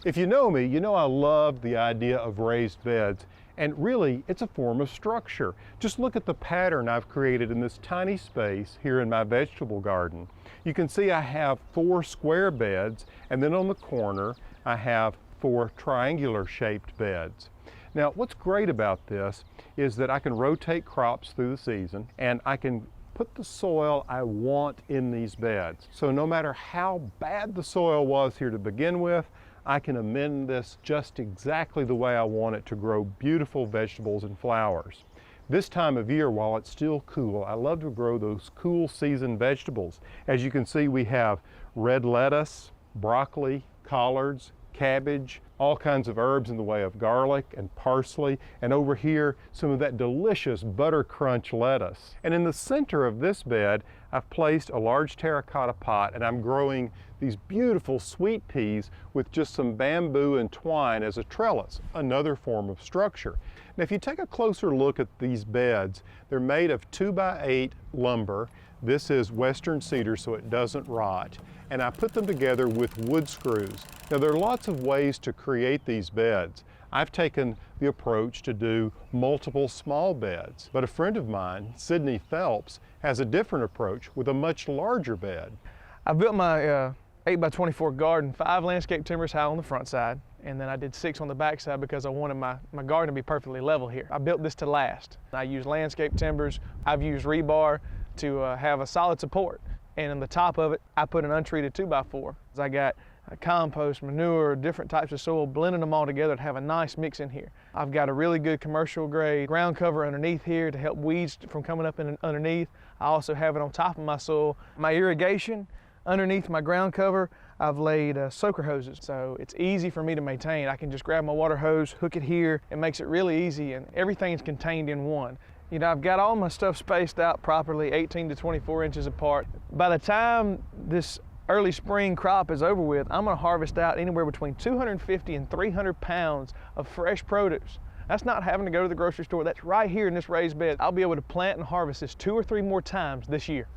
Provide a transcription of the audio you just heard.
If you know me, you know I love the idea of raised beds, and really it's a form of structure. Just look at the pattern I've created in this tiny space here in my vegetable garden. You can see I have 4 square beds, and then on the corner I have 4 triangular shaped beds. Now what's great about this is that I can rotate crops through the season, and I can put the soil I want in these beds. So no matter how bad the soil was here to begin with, I can amend this just exactly the way I want it to grow beautiful vegetables and flowers. This time of year, while it's still cool, I love to grow those cool season vegetables. As you can see, we have red lettuce, broccoli, collards, cabbage, all kinds of herbs in the way of garlic and parsley, and over here some of that delicious Buttercrunch lettuce. And in the center of this bed I've placed a large terracotta pot, and I'm growing these beautiful sweet peas with just some bamboo and twine as a trellis, another form of structure. Now if you take a closer look at these beds, they're made of 2x8 lumber. This is western cedar so it doesn't rot, and I put them together with wood screws. Now there are lots of ways to create these beds. I've taken the approach to do multiple small beds, but a friend of mine, Sydney Phelps, has a different approach with a much larger bed. I built my 8x24 garden, 5 landscape timbers high on the front side, and then I did 6 on the back side because I wanted my garden to be perfectly level here. I built this to last. I use landscape timbers. I've used rebar to have a solid support, and on the top of it I put an untreated 2x4. I got compost, manure, different types of soil, blending them all together to have a nice mix in here. I've got a really good commercial grade ground cover underneath here to help weeds from coming up underneath. I also have it on top of my soil. My irrigation, underneath my ground cover, I've laid soaker hoses, so it's easy for me to maintain. I can just grab my water hose, hook it here. It makes it really easy, and everything's contained in one. You know, I've got all my stuff spaced out properly, 18 to 24 inches apart. By the time this early spring crop is over with, I'm gonna harvest out anywhere between 250 and 300 pounds of fresh produce. That's not having to go to the grocery store. That's right here in this raised bed. I'll be able to plant and harvest this 2 or 3 more times this year.